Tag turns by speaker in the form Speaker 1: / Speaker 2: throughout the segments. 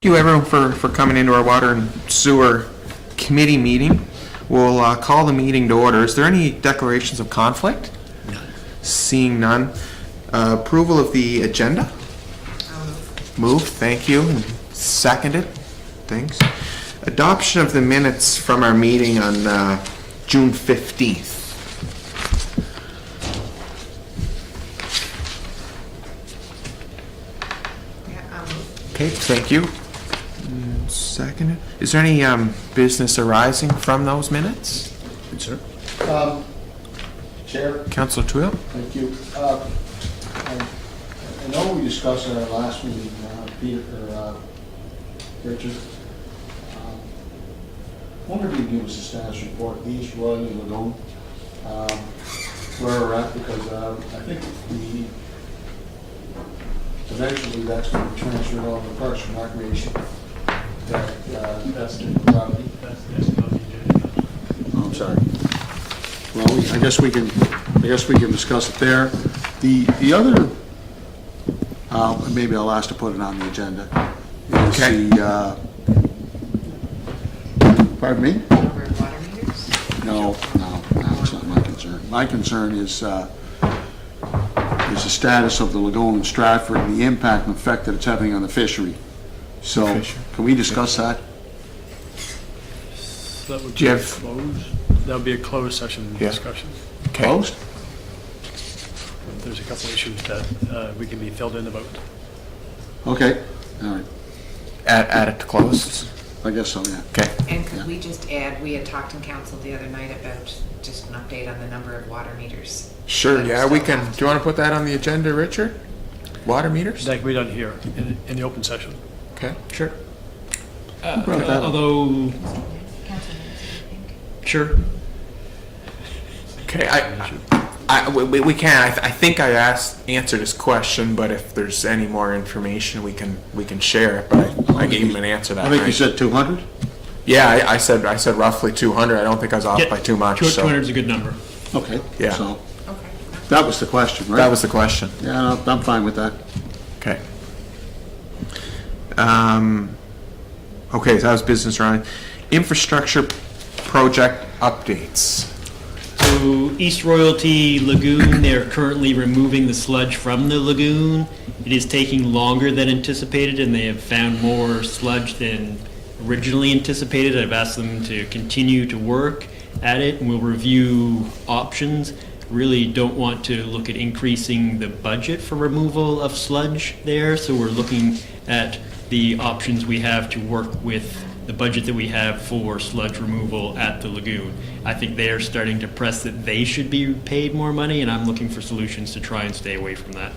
Speaker 1: Thank you everyone for coming into our Water and Sewer Committee meeting. We'll call the meeting to order. Is there any declarations of conflict?
Speaker 2: None.
Speaker 1: Seeing none. Approval of the agenda? Moved, thank you. And seconded, thanks. Adoption of the minutes from our meeting on June 15th. Okay, thank you. Seconded. Is there any business arising from those minutes?
Speaker 2: Good, sir.
Speaker 3: Chair,
Speaker 1: Councilor Twill?
Speaker 3: thank you. I know we discussed at our last meeting, Richard. Wonder if you can give us a status report, East Royal and Lagoon, where we're at, because I think eventually that's going to be transferred over to Parks and Recreation. That's the property.
Speaker 2: Oh, I'm sorry. Well, I guess we can discuss it there. The other, maybe I'll ask to put it on the agenda. Is
Speaker 1: Okay.
Speaker 2: Pardon me?
Speaker 4: Number of water meters?
Speaker 2: No, it's not my concern. My concern is the status of the lagoon in Stratford and the impact and effect that it's having on the fishery. So, can we discuss that?
Speaker 5: That would
Speaker 1: Do
Speaker 5: be
Speaker 1: you
Speaker 5: a
Speaker 1: have-
Speaker 5: closed, that would be a closed session
Speaker 1: Yeah.
Speaker 5: discussion.
Speaker 1: Okay.
Speaker 2: Closed?
Speaker 5: There's a couple of issues that we can be filled in about.
Speaker 2: Okay, all right.
Speaker 1: Add it to close.
Speaker 2: I guess so, yeah.
Speaker 1: Okay.
Speaker 4: And could we just add, we had talked in council the other night about just an update on the number of water meters.
Speaker 1: Sure,
Speaker 4: that are
Speaker 1: yeah, we
Speaker 4: still
Speaker 1: can.
Speaker 4: active.
Speaker 1: Do you want to put that on the agenda, Richard? Water meters?
Speaker 5: That can be done here in the open session.
Speaker 1: Okay, sure.
Speaker 2: brought that up?
Speaker 6: Although,
Speaker 4: Council minutes, I think.
Speaker 6: sure,
Speaker 1: Okay, we can. I think I answered his question, but if there's any more information, we can share it. But I gave him an answer that
Speaker 2: I think you
Speaker 1: night.
Speaker 2: said 200?
Speaker 1: Yeah, I said roughly 200. I don't think I was off
Speaker 6: yeah,
Speaker 1: by too much.
Speaker 6: 200 is a good number.
Speaker 2: Okay.
Speaker 1: Yeah.
Speaker 2: So,
Speaker 4: Okay.
Speaker 2: that was the question, right?
Speaker 1: That was the question.
Speaker 2: Yeah, no, I'm fine with that.
Speaker 1: Okay. Okay, so that was business running. Infrastructure project updates.
Speaker 6: So East Royalty Lagoon, they're currently removing the sludge from the lagoon. It is taking longer than anticipated, and they have found more sludge than originally anticipated. I've asked them to continue to work at it, and we'll review options. Really don't want to look at increasing the budget for removal of sludge there, so we're looking at the options we have to work with the budget that we have for sludge removal at the lagoon. I think they are starting to press that they should be paid more money, and I'm looking for solutions to try and stay away from that.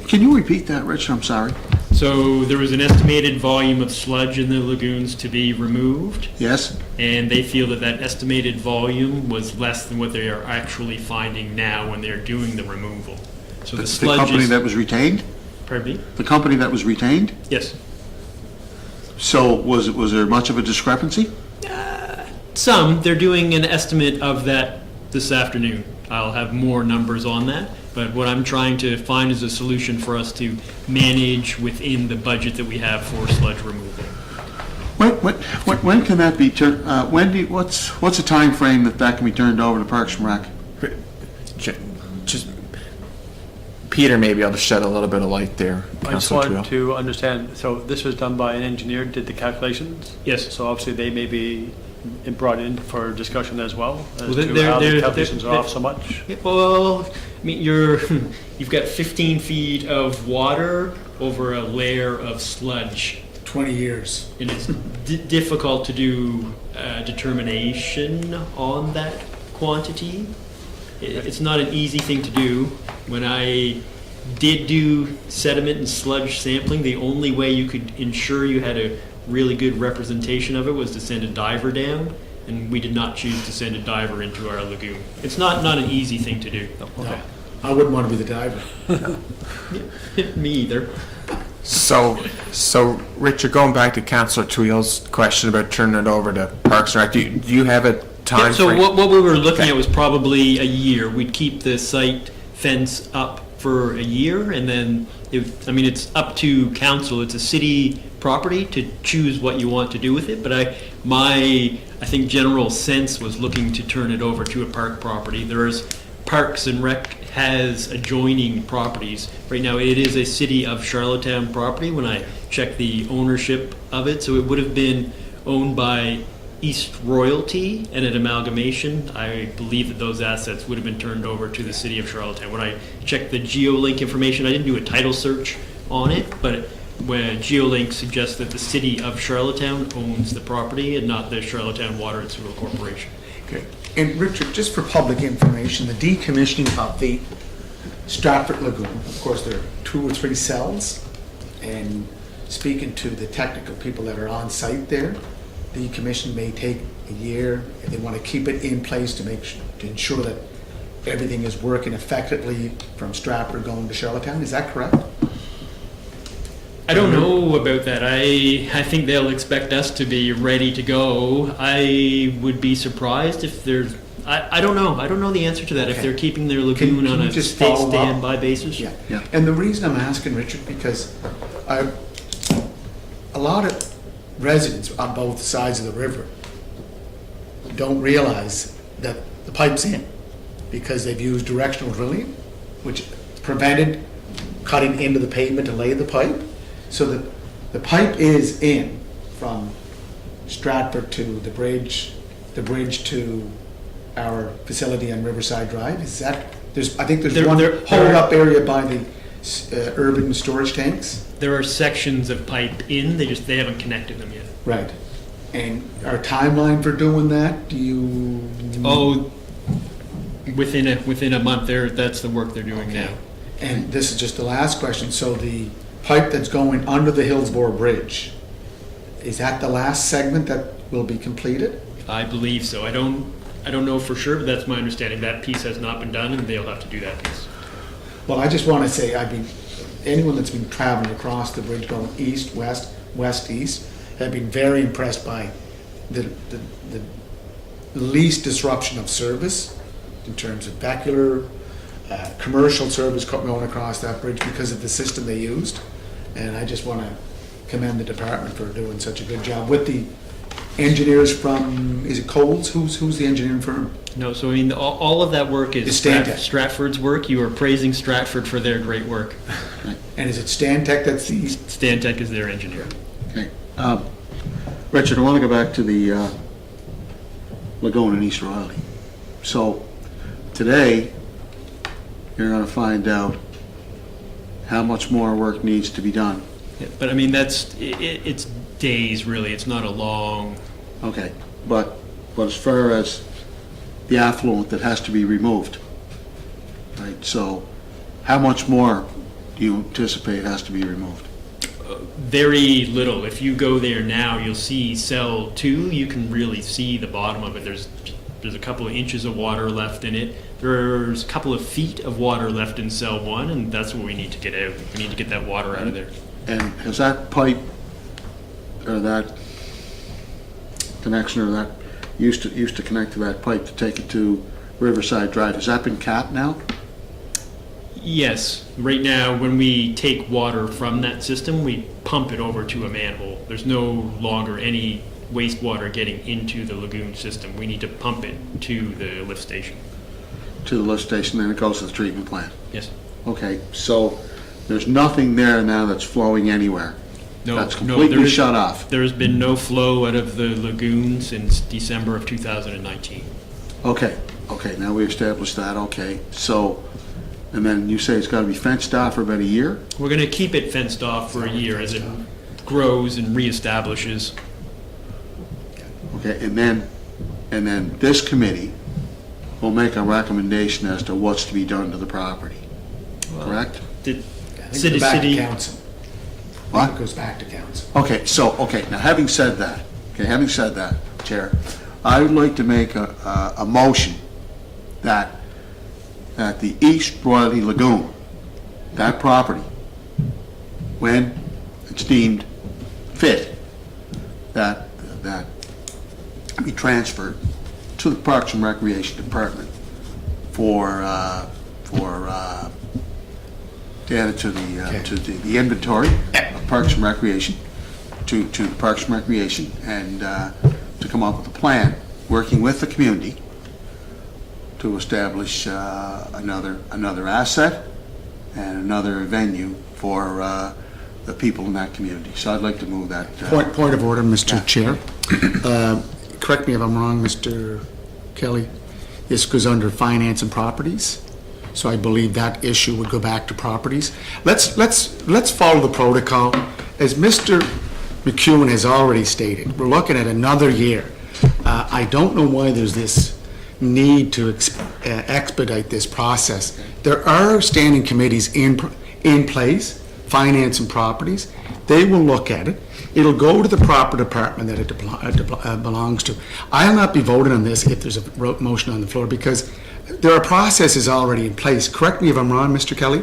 Speaker 2: Can you repeat that, Rich? I'm sorry.
Speaker 6: So there was an estimated volume of sludge in the lagoons to be removed,
Speaker 2: Yes?
Speaker 6: and they feel that that estimated volume was less than what they are actually finding now when they're doing the removal. So the
Speaker 2: The
Speaker 6: sludge
Speaker 2: company
Speaker 6: is...
Speaker 2: that was retained?
Speaker 6: Pardon me?
Speaker 2: The company that was retained?
Speaker 6: Yes.
Speaker 2: So was there much of a discrepancy?
Speaker 6: Some. They're doing an estimate of that this afternoon. I'll have more numbers on that, but what I'm trying to find is a solution for us to manage within the budget that we have for sludge removal.
Speaker 2: When can that be turned, what's the time frame that can be turned over to Parks and Rec?
Speaker 1: Just Peter, maybe I'll just shed a little bit of light there.
Speaker 5: I just
Speaker 1: Councilor
Speaker 5: wanted
Speaker 1: Twill.
Speaker 5: to understand, so this was done by an engineer, did the calculations?
Speaker 6: Yes.
Speaker 5: So obviously they may be brought in for discussion as well, as
Speaker 6: Well,
Speaker 5: to
Speaker 6: they're-
Speaker 5: how the
Speaker 6: they're-
Speaker 5: calculations are
Speaker 6: they're-
Speaker 5: off so much.
Speaker 6: Yeah, well, I mean, you've got 15 feet of water over a layer of sludge.
Speaker 7: 20 years.
Speaker 6: And it's difficult to do determination on that quantity. It's not an easy thing to do. When I did do sediment and sludge sampling, the only way you could ensure you had a really good representation of it was to send a diver down, and we did not choose to send a diver into our lagoon. It's not an easy thing to do.
Speaker 7: No, I wouldn't want to be the diver.
Speaker 6: Me either.
Speaker 1: So, Richard, going back to Councilor Twill's question about turning it over to Parks and Rec, do you have a time
Speaker 6: So
Speaker 1: frame?
Speaker 6: what we were looking
Speaker 1: Okay.
Speaker 6: at was probably a year. We'd keep the site fence up for a year, and then, it's up to council. It's a city property to choose what you want to do with it, but I think general sense was looking to turn it over to a park property. There's Parks and Rec has adjoining properties. Right now, it is a City of Charlottetown property when I checked the ownership of it, so it would have been owned by East Royalty, and an amalgamation. I believe that those assets would have been turned over to the City of Charlottetown. When I checked the GeoLink information, I didn't do a title search on it, but when GeoLink suggests that the City of Charlottetown owns the property and not the Charlottetown Water and Sewer Corporation.
Speaker 7: Okay. And Richard, just for public information, the decommissioning of the Stratford Lagoon, of course, there are 2 or 3 cells, and speaking to the technical people that are on site there, decommission may take a year. If they want to keep it in place to ensure that everything is working effectively from Stratford going to Charlottetown, is that correct?
Speaker 6: I don't know about that. I think they'll expect us to be ready to go. I would be surprised if there's. I don't know. I don't know the answer to that. If
Speaker 7: Okay.
Speaker 6: they're keeping their lagoon
Speaker 7: Can
Speaker 6: on
Speaker 7: you
Speaker 6: a
Speaker 7: just follow up?
Speaker 6: standby basis.
Speaker 7: Yeah.
Speaker 2: Yeah.
Speaker 7: And the reason I'm asking, Richard, because a lot of residents on both sides of the river don't realize that the pipe's in because they've used directional drilling, which prevented cutting into the pavement to lay the pipe. So the pipe is in from Stratford to the bridge to our facility on Riverside Drive. Is that, I think there's one hold up area by the urban storage tanks.
Speaker 6: There are sections of pipe in. They haven't connected them yet.
Speaker 7: Right. And our timeline for doing that, do you?
Speaker 6: Oh, within a month. That's the work they're doing now.
Speaker 7: And this is just the last question. So the pipe that's going under the Hillsborough Bridge, is that the last segment that will be completed?
Speaker 6: I believe so. I don't know for sure, but that's my understanding. That piece has not been done, and they'll have to do that piece.
Speaker 7: Well, I just want to say, anyone that's been traveling across the bridge going east, west, west, east, have been very impressed by the least disruption of service in terms of vehicular, commercial service going across that bridge because of the system they used. And I just want to commend the department for doing such a good job with the engineers from, is it Coles? Who's the engineering firm?
Speaker 6: No, so all of that work is
Speaker 7: It's Stantec.
Speaker 6: Stratford's work. You are praising Stratford for their great work.
Speaker 7: And is it Stantec that's the?
Speaker 6: Stantec is their engineer.
Speaker 2: Okay. Richard, I want to go back to the Lagoon in East Royalty. So today, you're going to find out how much more work needs to be done.
Speaker 6: Yeah, but it's days really. It's not a long.
Speaker 2: Okay, but as far as the affluent that has to be removed, right, so how much more do you anticipate has to be removed?
Speaker 6: Very little. If you go there now, you'll see cell 2. You can really see the bottom of it. There's a couple of inches of water left in it. There's a couple of feet of water left in cell 1, and that's what we need to get out. We need to get that water out of there.
Speaker 2: And has that pipe, or that connection, or that used to connect to that pipe to take it to Riverside Drive, has that been capped now?
Speaker 6: Yes. Right now, when we take water from that system, we pump it over to a manhole. There's no longer any wastewater getting into the lagoon system. We need to pump it to the lift station.
Speaker 2: To the lift station, then it goes to the treatment plant?
Speaker 6: Yes.
Speaker 2: Okay, so there's nothing there now that's flowing anywhere?
Speaker 6: No,
Speaker 2: That's
Speaker 6: no,
Speaker 2: completely shut off?
Speaker 6: There's been no flow out of the lagoon since December of 2019.
Speaker 2: Okay, now we established that, okay. So, and then you say it's got to be fenced off for about a year?
Speaker 6: We're going to keep it fenced off for a year as it grows and reestablishes.
Speaker 2: Okay, and then this committee will make a recommendation as to what's to be done to the property, correct?
Speaker 6: The
Speaker 7: I think it goes back to
Speaker 6: city.
Speaker 7: council.
Speaker 2: What?
Speaker 7: It goes back to council.
Speaker 2: Okay, now having said that, Chair, I would like to make a motion that the East Royalty Lagoon, that property, when it's deemed fit, that be transferred to the Parks and Recreation Department for to add it to the inventory of Parks and Recreation, to the Parks and Recreation, and to come up with a plan, working with the community to establish another asset and another venue for the people in that community. So I'd like to move that.
Speaker 7: Point of order, Mr. Chair. Correct me if I'm wrong, Mr. Kelly. This goes under finance and properties, so I believe that issue would go back to properties. Let's follow the protocol. As Mr. McEwen has already stated, we're looking at another year. I don't know why there's this need to expedite this process. There are standing committees in place, finance and properties. They will look at it. It'll go to the proper department that it belongs to. I'll not be voting on this if there's a motion on the floor, because there are processes already in place. Correct me if I'm wrong, Mr. Kelly?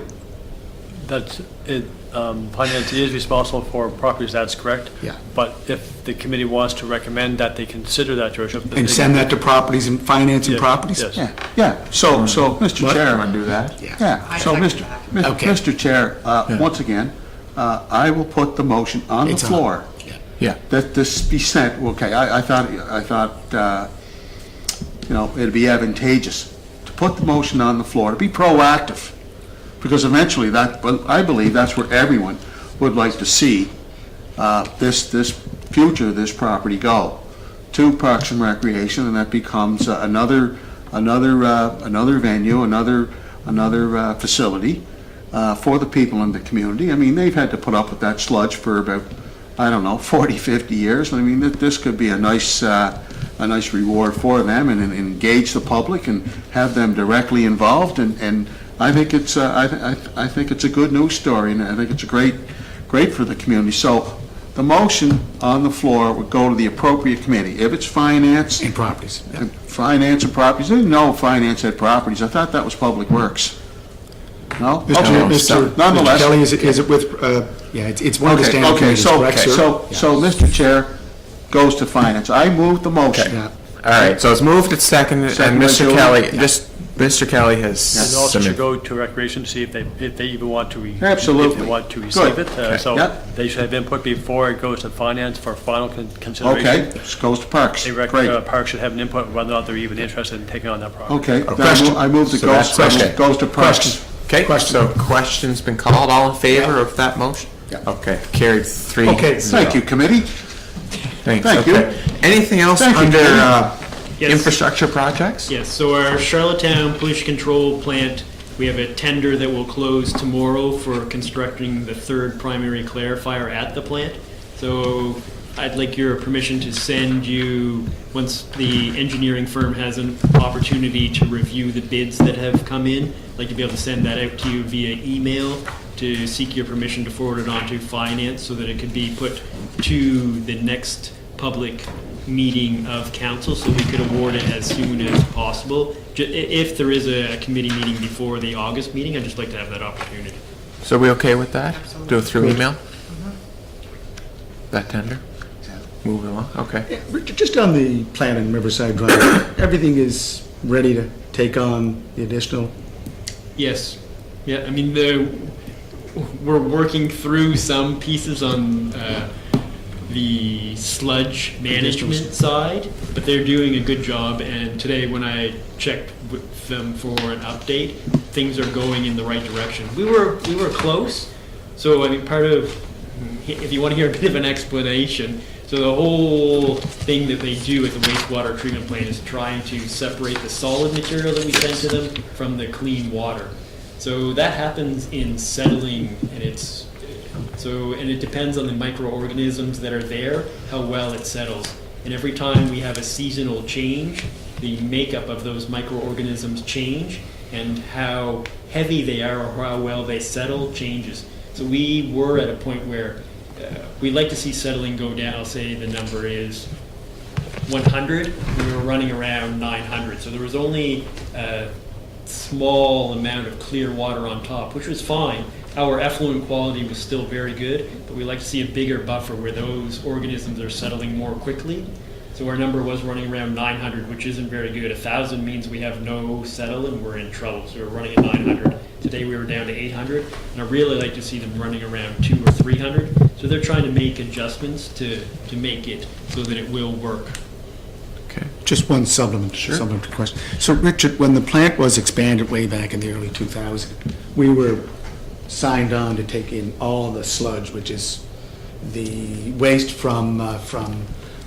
Speaker 5: That's it. Finance is responsible for properties, that's correct.
Speaker 7: Yeah.
Speaker 5: But if the committee wants to recommend that they consider that, Your Worship.
Speaker 7: And send that to properties and finance and
Speaker 5: Yes,
Speaker 7: properties?
Speaker 5: yes.
Speaker 2: Yeah. So, Mr.
Speaker 7: What?
Speaker 2: Chair.
Speaker 1: Want to do that?
Speaker 2: Yeah,
Speaker 4: I
Speaker 2: so
Speaker 4: second
Speaker 7: Okay.
Speaker 2: Mr. Chair, once again, I will put the motion on the
Speaker 7: It's on.
Speaker 2: floor
Speaker 1: Yeah.
Speaker 2: that this be sent, okay, I thought, it'd be advantageous to put the motion on the floor, to be proactive, because eventually I believe that's where everyone would like to see this property go, to Parks and Recreation, and that becomes another venue, another facility for the people in the community. I mean, they've had to put up with that sludge for about, 40, 50 years. I mean, this could be a nice reward for them, and engage the public and have them directly involved. And I think it's I think it's a good news story, and I think it's great for the community. So the motion on the floor would go to the appropriate committee. If it's finance,
Speaker 7: And properties. Yeah.
Speaker 2: finance and properties, I didn't know finance had properties. I thought that was Public Works. No?
Speaker 7: Mr.
Speaker 2: Nonetheless.
Speaker 7: Kelly, is it with, it's one of the standing committees, correct, sir?
Speaker 2: So, Mr. Chair, goes to finance. I move the motion.
Speaker 7: Yeah.
Speaker 1: All right, so it's moved, it's seconded, and
Speaker 2: Second by
Speaker 1: Mr.
Speaker 2: Julie.
Speaker 1: Kelly, Mr. Kelly has
Speaker 5: And also should
Speaker 1: submitted.
Speaker 5: go to Recreation to see if they even want to.
Speaker 2: Absolutely.
Speaker 5: If they want to receive
Speaker 2: Good.
Speaker 5: it. So
Speaker 2: Yep.
Speaker 5: they should have input before it goes to finance for final consideration.
Speaker 2: Okay, this goes to Parks.
Speaker 5: They
Speaker 2: Great.
Speaker 5: Parks should have an input whether or not they're even interested in taking on that property.
Speaker 2: Okay,
Speaker 1: Question.
Speaker 2: I move
Speaker 1: So that's question.
Speaker 2: goes to Parks.
Speaker 7: Question.
Speaker 1: Okay, so question's been called, all in favor of that motion?
Speaker 2: Yeah.
Speaker 1: Okay, carried 3.
Speaker 7: Okay,
Speaker 2: Thank you, committee.
Speaker 1: Thanks,
Speaker 2: Thank you.
Speaker 1: okay. Anything else
Speaker 2: Thank you,
Speaker 1: under
Speaker 2: Ken.
Speaker 6: Yes.
Speaker 1: infrastructure projects?
Speaker 6: Yes, so our Charlottetown pollution control plant, we have a tender that will close tomorrow for constructing the third primary clarifier at the plant. So I'd like your permission to send you, once the engineering firm has an opportunity to review the bids that have come in, I'd like to be able to send that out to you via email to seek your permission to forward it on to finance so that it could be put to the next public meeting of council, so we could award it as soon as possible. If there is a committee meeting before the August meeting, I'd just like to have that opportunity.
Speaker 1: So are we okay with that?
Speaker 4: Absolutely.
Speaker 1: Do it through email? That tender? Move along, okay.
Speaker 7: Yeah, just on the plan in Riverside Drive, everything is ready to take on the additional?
Speaker 6: Yes. Yeah, I mean, we're working through some pieces on the sludge management side, but they're doing a good job. And today, when I checked with them for an update, things are going in the right direction. We were close. So, I mean, part of, if you want to hear a bit of an explanation, so the whole thing that they do at the wastewater treatment plant is trying to separate the solid material that we send to them from the clean water. So that happens in settling, and it depends on the microorganisms that are there, how well it settles. And every time we have a seasonal change, the makeup of those microorganisms change, and how heavy they are or how well they settle changes. So we were at a point where we'd like to see settling go down. I'll say the number is 100. We were running around 900. So there was only a small amount of clear water on top, which was fine. Our effluent quality was still very good, but we like to see a bigger buffer where those organisms are settling more quickly. So our number was running around 900, which isn't very good. 1,000 means we have no settle and we're in trouble. So we're running at 900. Today we were down to 800, and I'd really like to see them running around 200 or 300. So they're trying to make adjustments to make it so that it will work.
Speaker 1: Okay.
Speaker 7: Just one supplementary question. So Richard, when the plant was expanded way back in the early 2000s, we were signed on to take in all the sludge, which is the waste from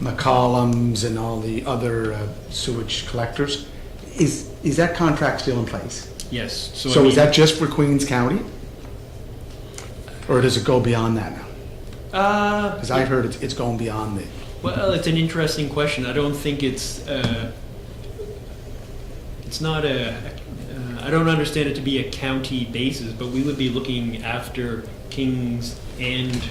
Speaker 7: McCollum's and all the other sewage collectors. Is that contract still in place?
Speaker 6: Yes.
Speaker 7: So
Speaker 6: I
Speaker 7: is
Speaker 6: mean,
Speaker 7: that just for Queens County? Or does it go beyond that now? Because I heard it's going beyond the...
Speaker 6: Well, it's an interesting question. I don't think it's not I don't understand it to be a county basis, but we would be looking after Kings and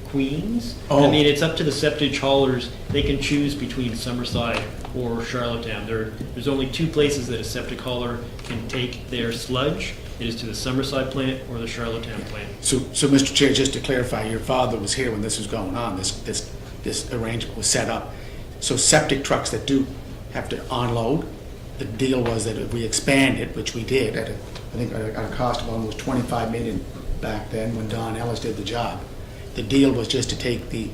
Speaker 6: Queens.
Speaker 7: Oh.
Speaker 6: I mean, it's up to the septage haulers. They can choose between Summerside or Charlottetown. There's only two places that a septic hauler can take their sludge. It is to the Summerside plant or the Charlottetown plant.
Speaker 7: So Mr. Chair, just to clarify, your father was here when this was going on, this arrangement was set up. So septic trucks that do have to unload, the deal was that if we expand it, which we did, I think at a cost of almost 25 million back then when Don Ellis did the job, the deal was just to take the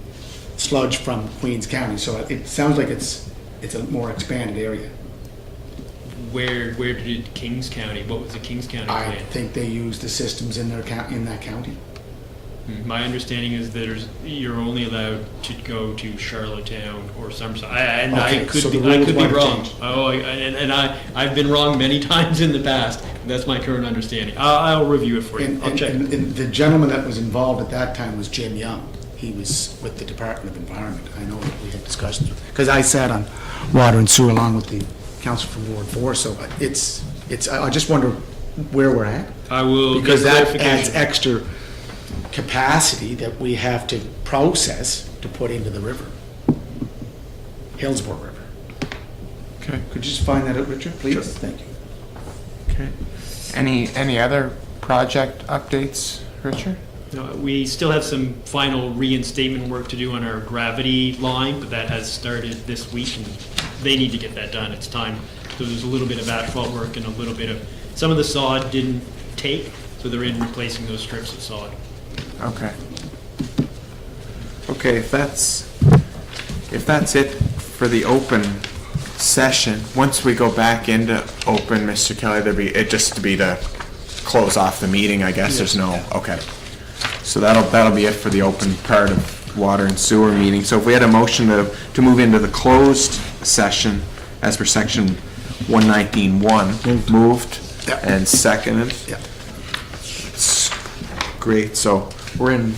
Speaker 7: sludge from Queens County. So it sounds like it's a more expanded area.
Speaker 6: Where did Kings County? What was the Kings County
Speaker 7: I
Speaker 6: plant?
Speaker 7: think they use the systems in that county.
Speaker 6: My understanding is that you're only allowed to go to Charlottetown or Summerside. I
Speaker 7: Okay,
Speaker 6: could
Speaker 7: so
Speaker 6: be,
Speaker 7: the
Speaker 6: I
Speaker 7: rules
Speaker 6: could be
Speaker 7: might have
Speaker 6: wrong.
Speaker 7: changed.
Speaker 6: I've been wrong many times in the past. That's my current understanding. I'll review it for you. I'll check.
Speaker 7: And the gentleman that was involved at that time was Jim Young. He was with the Department of Environment. I know that we had discussions, because I sat on Water and Sewer along with the council from Ward 4, so I just wonder where we're at.
Speaker 6: I will
Speaker 7: Because
Speaker 6: get
Speaker 7: that adds
Speaker 6: clarification.
Speaker 7: extra capacity that we have to process to put into the river. Hillsborough River.
Speaker 1: Okay.
Speaker 7: Could you just find that out, Richard, please?
Speaker 1: Sure.
Speaker 7: Thank you.
Speaker 1: Okay. Any other project updates, Richard?
Speaker 6: No, we still have some final reinstatement work to do on our gravity line, but that has started this week, and they need to get that done. It's time. So there's a little bit of asphalt work and a little bit of, some of the sod didn't take, so they're in replacing those strips of sod.
Speaker 1: Okay. Okay, if that's it for the open session, once we go back into open, Mr. Kelly, it just to be to close off the meeting, I guess. There's no, okay. So that'll be it for the open part of water and sewer meeting. So if we had a motion to move into the closed session as per section 119.1, moved
Speaker 7: Yeah.
Speaker 1: and seconded.
Speaker 7: Yeah.
Speaker 1: Great, so we're in